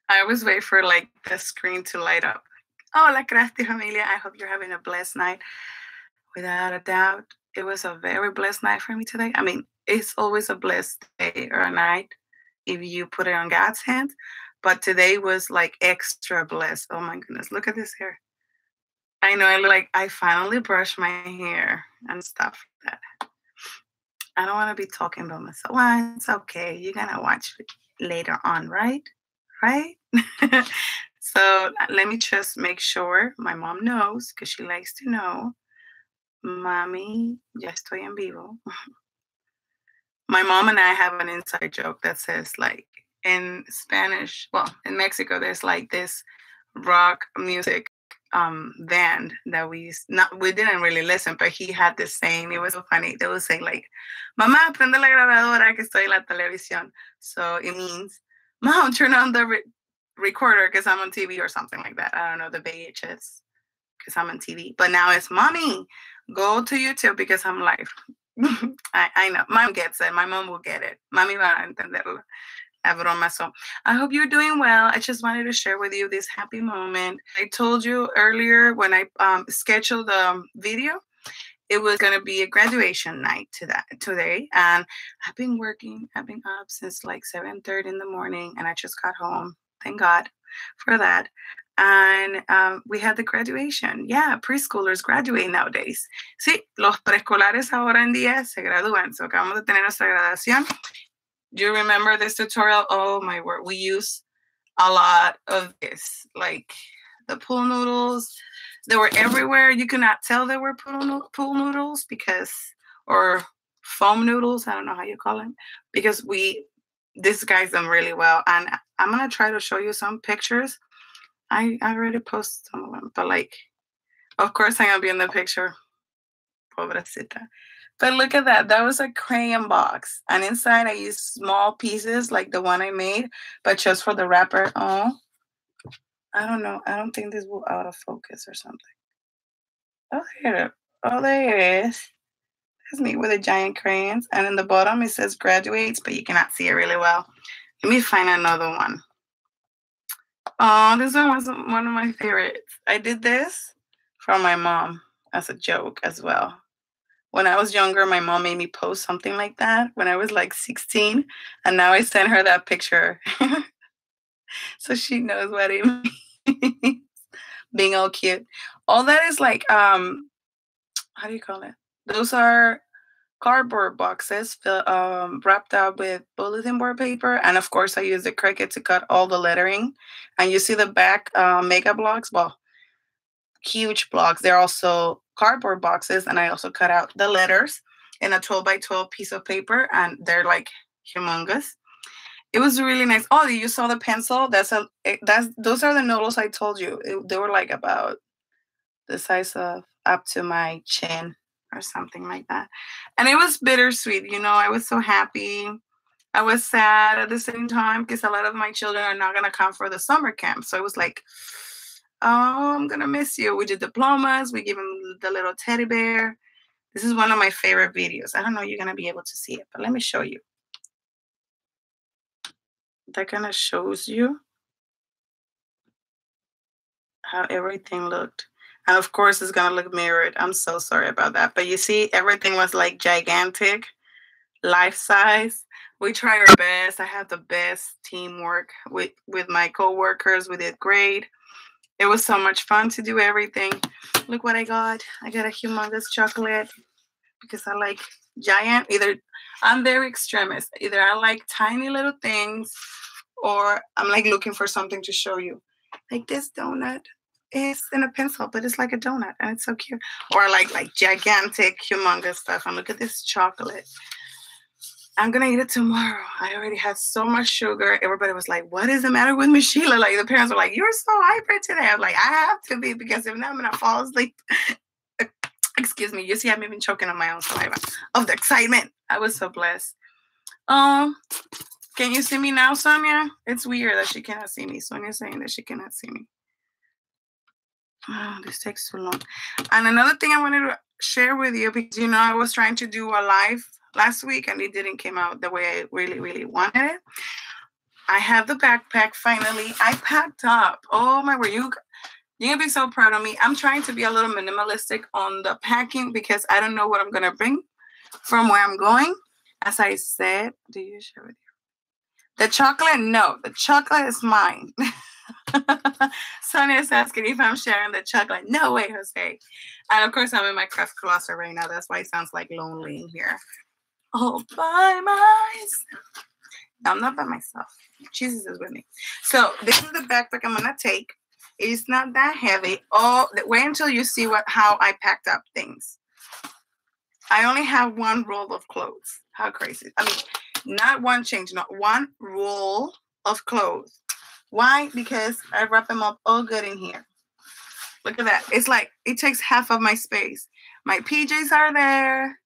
I always wait for like the screen to light up. Hola, Crafty Familia. I hope you're having a blessed night. Without a doubt, it was a very blessed night for me today. I mean, it's always a blessed day or a night if you put it on God's hands. But today was like extra blessed. Oh my goodness, look at this hair. I know I look like I finally brushed my hair and stuff like that. I don't want to be talking about myself. Well, it's okay. You're going to watch it later on, right? Right? So let me just make sure my mom knows because she likes to know. Mami, ya estoy en vivo. My mom and I have an inside joke that says, like, in Spanish, well, in Mexico, there's like this rock music band that we didn't really listen, but he had this saying. It was so funny. They would say like, "Mamá, prende la grabadora que estoy en la televisión." So it means, "Mom, turn on the recorder because I'm on TV," or something like that. I don't know, the VHS because I'm on TV. But now it's, "Mommy, go to YouTube because I'm live." I know. Mom gets it. My mom will get it. Mami va a entenderlo. La broma. So I hope you're doing well. I just wanted to share with you this happy moment. I told you earlier when I scheduled the video, it was going to be a graduation night today. And I've been working. I've been up since like 7:30 in the morning, and I just got home. Thank God for that. And we had the graduation. Yeah, preschoolers graduate nowadays. Sí, los preescolares ahora en día se gradúan. So acabamos de tener nuestra graduación. Do you remember this tutorial? Oh my word, we use a lot of this, like the pool noodles. They were everywhere. You could not tell they were pool noodles because, or foam noodles. I don't know how you call them, because we disguise them really well. And I'm gonna try to show you some pictures. I already posted some of them, but like, of course I'm gonna be in the picture. Pobrecita. But look at that. That was a crayon box. And inside I used small pieces like the one I made, but just for the wrapper. Oh, I don't know. I don't think this will out of focus or something. Oh, here. Oh, there it is. That's me with the giant crayons. And in the bottom it says graduates, but you cannot see it really well. Let me find another one. Oh, this one was one of my favorites. I did this for my mom as a joke as well. When I was younger, my mom made me post something like that when I was like 16. And now I send her that picture. So she knows what it means. Being all cute. All that is like, how do you call it? Those are cardboard boxes wrapped up with bulletin board paper. And of course, I use the Cricut to cut all the lettering. And you see the back mega blocks. Well, huge blocks. They're also cardboard boxes, and I also cut out the letters in a 12 by 12 piece of paper, and they're like humongous. It was really nice. Oh, you saw the pencil? Those are the noodles I told you. They were like about the size of up to my chin or something like that. And it was bittersweet. I was so happy. I was sad at the same time because a lot of my children are not going to come for the summer camp. So it was like, oh, I'm going to miss you. We did diplomas. We gave him the little teddy bear. This is one of my favorite videos. I don't know if you're going to be able to see it, but let me show you. That kind of shows you how everything looked. And of course, it's going to look mirrored. I'm so sorry about that. But you see, everything was like gigantic, life size. We try our best. I have the best teamwork with my coworkers. We did great. It was so much fun to do everything. Look what I got. I got a humongous chocolate because I like giant. I'm very extremist. Either I like tiny little things or I'm like looking for something to show you. Like this donut is in a pencil, but it's like a donut and it's so cute. Or I like gigantic, humongous stuff. And look at this chocolate. I'm going to eat it tomorrow. I already had so much sugar. Everybody was like, what is the matter with Miss Sheila? Like the parents were like, you're so hyper today. I'm like, I have to be because if not, I'm going to fall asleep. Excuse me. You see, I'm even choking on my own saliva of the excitement. I was so blessed. Can you see me now, Sonia? It's weird that she cannot see me. Sonia's saying that she cannot see me. Oh, this takes too long. And another thing I wanted to share with you, because, I was trying to do a live last week and it didn't come out the way I really, really wanted it. I have the backpack finally. I packed up. Oh my word, you're gonna be so proud of me. I'm trying to be a little minimalistic on the packing because I don't know what I'm gonna bring from where I'm going. As I said, do you share with you? The chocolate? No, the chocolate is mine. Sonia is asking if I'm sharing the chocolate. No way, Jose. And of course, I'm in my craft closet right now. That's why it sounds like lonely in here. All by myself. No, I'm not by myself. Jesus is with me. So this is the backpack I'm gonna take. It's not that heavy. Oh, wait until you see how I packed up things. I only have one roll of clothes. How crazy. I mean, not one change, not one roll of clothes. Why? Because I wrap them up all good in here. Look at that. It's like it takes half of my space. My PJs are there,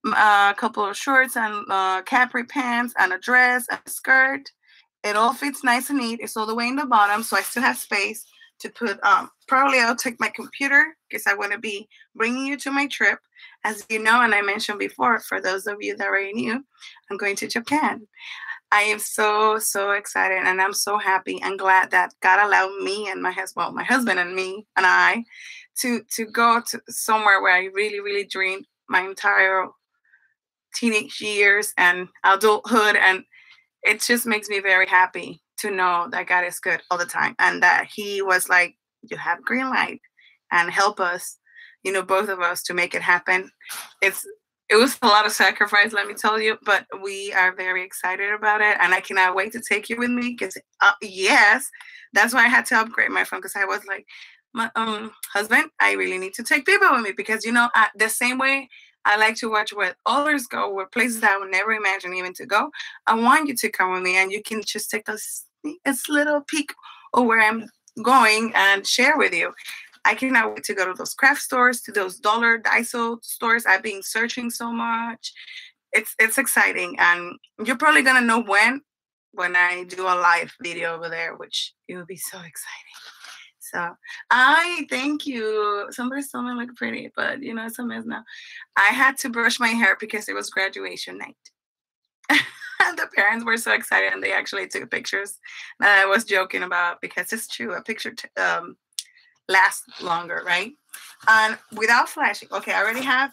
a couple of shorts and capri pants and a dress and a skirt. It all fits nice and neat. It's all the way in the bottom, so I still have space to put. Probably I'll take my computer because I want to be bringing you to my trip. As you know, and I mentioned before, for those of you that already knew, I'm going to Japan. I am so excited, and I'm so happy and glad that God allowed me and my husband and me and I to go to somewhere where I really dreamed my entire teenage years and adulthood, and it just makes me very happy to know that God is good all the time and that He was like, you have green light and help us, both of us to make it happen. It was a lot of sacrifice, let me tell you, but we are very excited about it. And I cannot wait to take you with me because, yes, that's why I had to upgrade my phone because I was like, my husband, I really need to take people with me because, the same way I like to watch where others go, where places I would never imagine even to go. I want you to come with me and you can just take a little peek of where I'm going and share with you. I cannot wait to go to those craft stores, to those dollar Daiso stores. I've been searching so much. It's exciting. And you're probably going to know when I do a live video over there, which it will be so exciting. So I thank you. Somebody told me I look pretty, but it's a mess now. I had to brush my hair because it was graduation night. The parents were so excited and they actually took pictures that I was joking about because it's true. A picture lasts longer, right? And without flashing, okay, I already have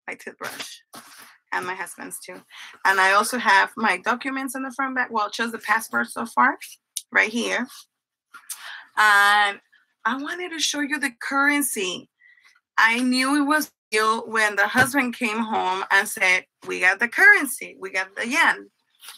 my toothbrush and my husband's too. And I also have my documents in the front back. Well, just the passport so far, right here. And I wanted to show you the currency. I knew it was real when the husband came home and said, we got the currency, we got the yen.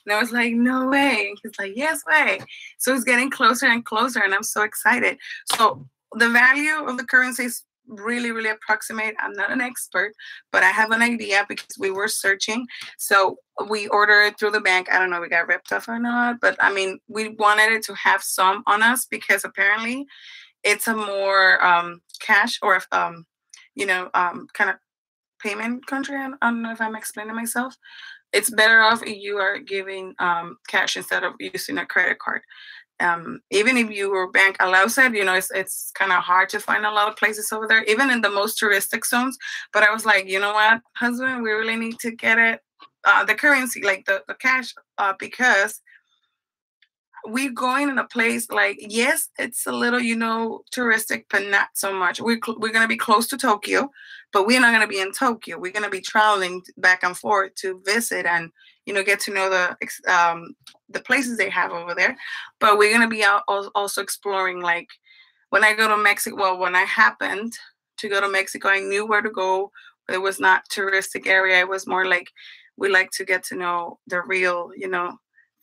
And I was like, no way. And he's like, yes way. So it's getting closer and closer, and I'm so excited. So the value of the currency is really approximate. I'm not an expert, but I have an idea because we were searching. So we ordered it through the bank. I don't know if we got ripped off or not, but I mean, we wanted it to have some on us because apparently it's a more cash or kind of payment country. I don't know if I'm explaining myself. It's better off if you are giving cash instead of using a credit card. Even if your bank allows it, it's kind of hard to find a lot of places over there, even in the most touristic zones. But I was like, you know what, husband, we really need to get it, the currency, like the cash, because we're going in a place like, yes, it's a little, touristic, but not so much. We're going to be close to Tokyo, but we're not going to be in Tokyo. We're going to be traveling back and forth to visit and, get to know the places they have over there. But we're going to be out also exploring, like when I go to Mexico, well, when I happened to go to Mexico, I knew where to go. It was not touristic area. It was more like we like to get to know the real,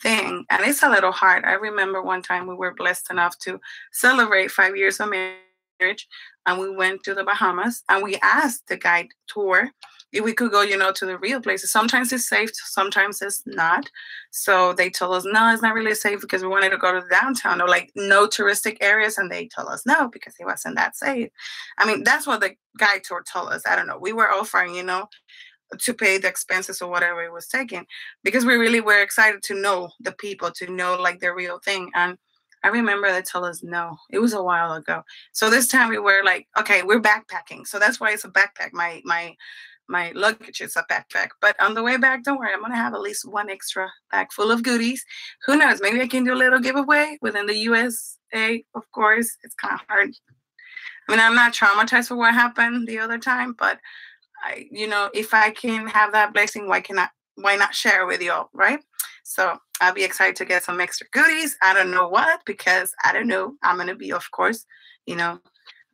thing. And it's a little hard. I remember one time we were blessed enough to celebrate 5 years of marriage, and we went to the Bahamas and we asked the guide tour if we could go, to the real places. Sometimes it's safe, sometimes it's not. So they told us, no, it's not really safe because we wanted to go to the downtown or like no touristic areas. And they told us no, because it wasn't that safe. I mean, that's what the guide tour told us. I don't know. We were offering, to pay the expenses or whatever it was taking, because we really were excited to know the people, to know like the real thing. And I remember they told us no. It was a while ago. So this time we were like, okay, we're backpacking. So that's why it's a backpack. My my luggage is a backpack. But on the way back, don't worry, I'm gonna have at least one extra bag full of goodies. Who knows? Maybe I can do a little giveaway within the USA. Of course, it's kind of hard. I mean, I'm not traumatized for what happened the other time, but if I can have that blessing, why not share with you all, right? So I'll be excited to get some extra goodies. I don't know what, because I don't know. I'm gonna be, of course, in a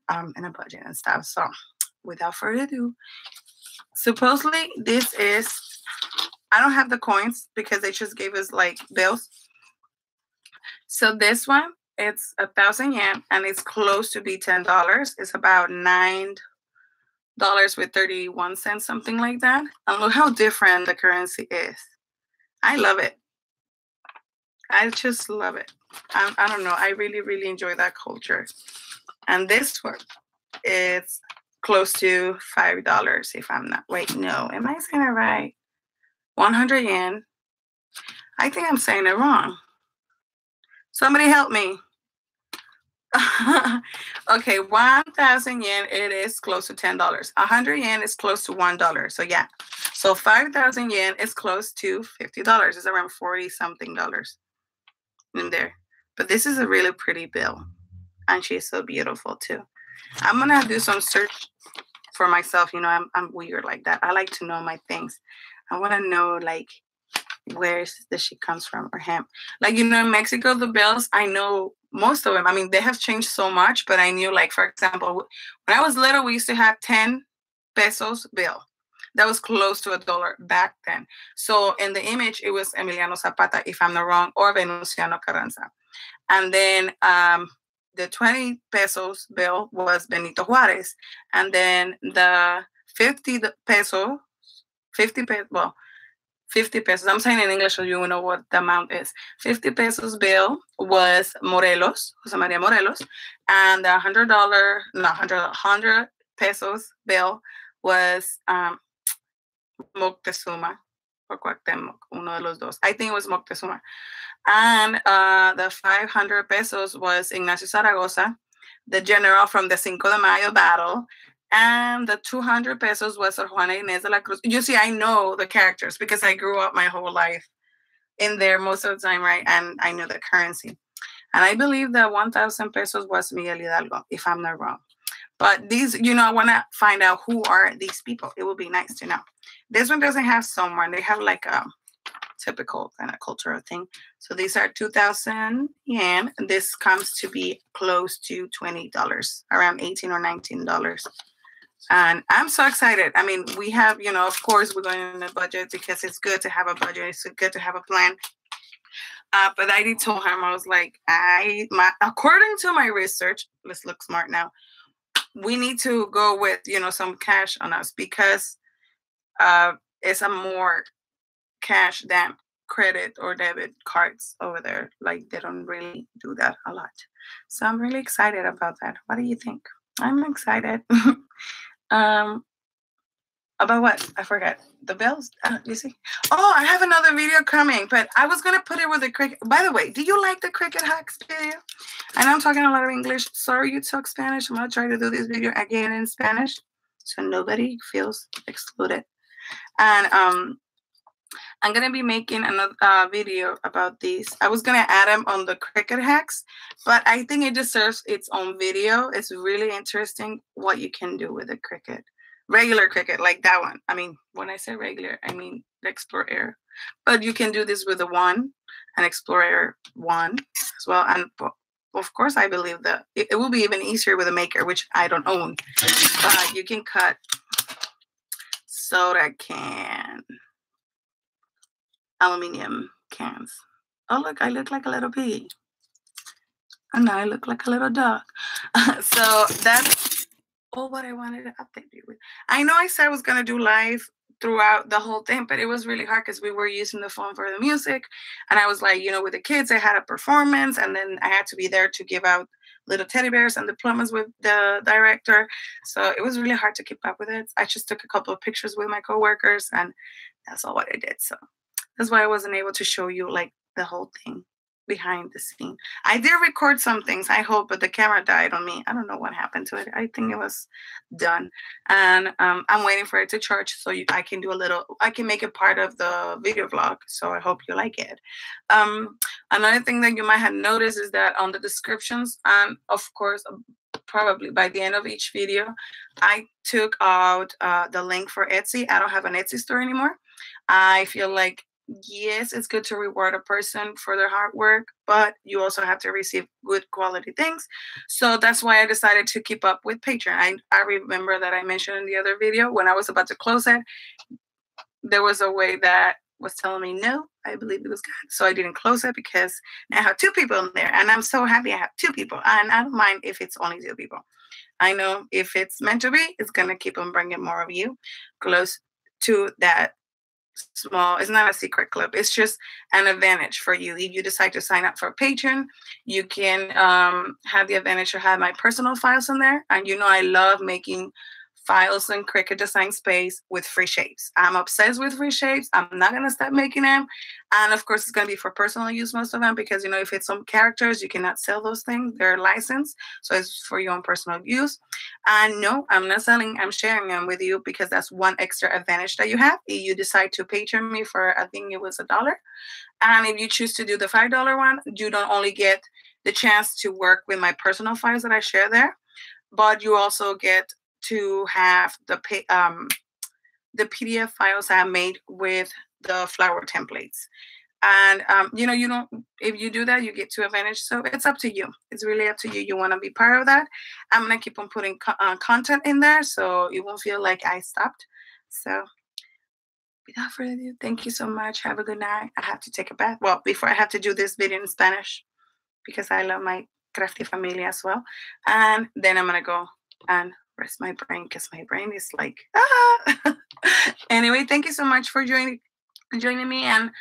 budget and stuff. So without further ado, supposedly this is, I don't have the coins because they just gave us like bills. So this one, it's 1,000 yen and it's close to be $10. It's about $9.31, something like that. And look how different the currency is. I love it. I just love it. I don't know. I really, really enjoy that culture. And this one, it's close to $5 if I'm not. Wait, no. Am I saying it right? 100 yen. I think I'm saying it wrong. Somebody help me. Okay, 1,000 yen, it is close to $10. 100 yen is close to $1. So yeah. So 5,000 yen is close to $50. It's around 40 something dollars in there. But this is a really pretty bill. And she's so beautiful too. I'm gonna do some search for myself. I'm weird like that. I like to know my things. I want to know like where she comes from or him. Like in Mexico, the bills, I know most of them. I mean, they have changed so much, but I knew, like, for example, when I was little, we used to have 10 pesos bill. That was close to $1 back then. So in the image, it was Emiliano Zapata, if I'm not wrong, or Venustiano Carranza. And then the 20 pesos bill was Benito Juarez. And then the 50 pesos, 50 pesos, I'm saying in English so you will know what the amount is. 50 pesos bill was Morelos, Jose Maria Morelos. And the $100 pesos bill was Moctezuma or Cuauhtémoc, uno de los dos. I think it was Moctezuma. And the 500 pesos was Ignacio Zaragoza, the general from the Cinco de Mayo battle. And the 200 pesos was Sor Juana Inés de la Cruz. You see, I know the characters because I grew up my whole life in there most of the time, right? And I knew the currency. And I believe that 1,000 pesos was Miguel Hidalgo, if I'm not wrong. But these, I want to find out who are these people. It would be nice to know. This one doesn't have someone. They have like a typical kind of cultural thing. So these are 2,000 yen. This comes to be close to $20, around $18 or $19. And I'm so excited. I mean, we have, of course, we're going on a budget because it's good to have a budget. It's good to have a plan. But I did told him, I was like, according to my research, let's look smart now. We need to go with, some cash on us because it's a more cash than credit or debit cards over there. Like they don't really do that a lot. So I'm really excited about that. What do you think? I'm excited. About what? I forgot. The bills? You see? Oh, I have another video coming, but I was going to put it with the Cricut. By the way, do you like the Cricut hacks video? I know I'm talking a lot of English. Sorry you talk Spanish. I'm going to try to do this video again in Spanish so nobody feels excluded. And I'm going to be making another video about these. I was going to add them on the Cricut hacks, but I think it deserves its own video. It's really interesting what you can do with a Cricut. Regular Cricut, like that one. I mean, when I say regular, I mean the Explorer. But you can do this with the one, an Explorer one as well. And of course, I believe that it will be even easier with a Maker, which I don't own. But you can cut soda can, aluminum cans. Oh, look, I look like a little pig. And now I look like a little dog. So that's all what I wanted to update you with. I know I said I was going to do live throughout the whole thing, but it was really hard because we were using the phone for the music. And I was like, with the kids, I had a performance, and then I had to be there to give out little teddy bears and diplomas with the director. So it was really hard to keep up with it. I just took a couple of pictures with my coworkers, and that's all what I did. So that's why I wasn't able to show you like the whole thing. behind the scene. I did record some things, I hope, but the camera died on me. I don't know what happened to it. I think it was done. And I'm waiting for it to charge so I can do I can make it part of the video vlog. So I hope you like it. Another thing that you might have noticed is that on the descriptions, and of course, probably by the end of each video, I took out the link for Etsy. I don't have an Etsy store anymore. I feel like, yes, it's good to reward a person for their hard work, but you also have to receive good quality things. So that's why I decided to keep up with Patreon. I remember that I mentioned in the other video when I was about to close it, there was a way that was telling me no, I believe it was God. So I didn't close it because I have 2 people in there, and I'm so happy I have 2 people. And I don't mind if it's only 2 people. I know if it's meant to be, it's going to keep on bringing more of you close to that small. It's not a secret club. It's just an advantage for you. If you decide to sign up for Patreon, you can have the advantage to have my personal files in there. And I love making files in Cricut Design Space with free shapes. I'm obsessed with free shapes. I'm not going to stop making them. And of course, it's going to be for personal use, most of them, because, if it's some characters, you cannot sell those things. They're licensed. So it's for your own personal use. And no, I'm not selling. I'm sharing them with you because that's one extra advantage that you have. If you decide to Patreon me for, I think it was $1. And if you choose to do the $5 one, you don't only get the chance to work with my personal files that I share there, but you also get to have the PDF files I made with the flower templates. And you don't. If you do that, you get 2 advantage. So it's up to you. It's really up to you. You want to be part of that. I'm gonna keep on putting content in there, so you won't feel like I stopped. So without further ado, thank you so much. Have a good night. I have to take a bath. Well, before I have to do this video in Spanish because I love my crafty familia as well. And then I'm gonna go and rest my brain because my brain is like, ah. Anyway, thank you so much for joining me and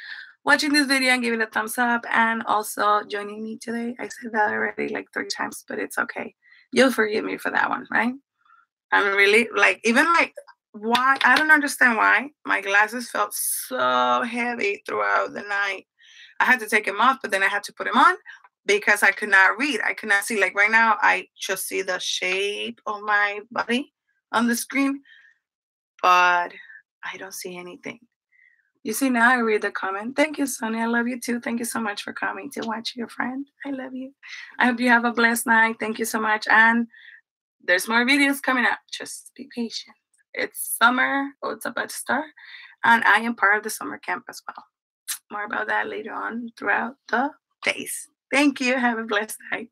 watching this video, and give it a thumbs up, and also joining me today. I said that already like 3 times, but it's okay. You'll forgive me for that one, right? I'm really why, I don't understand why my glasses felt so heavy throughout the night. I had to take them off, but then I had to put them on because I could not read. I could not see. Like right now, I just see the shape of my body on the screen, but I don't see anything. You see, now I read the comment. Thank you, Sonia. I love you too. Thank you so much for coming to watch your friend. I love you. I hope you have a blessed night. Thank you so much. And there's more videos coming up. Just be patient. It's summer. Oh, it's about to start. And I am part of the summer camp as well. More about that later on throughout the days. Thank you. Have a blessed night.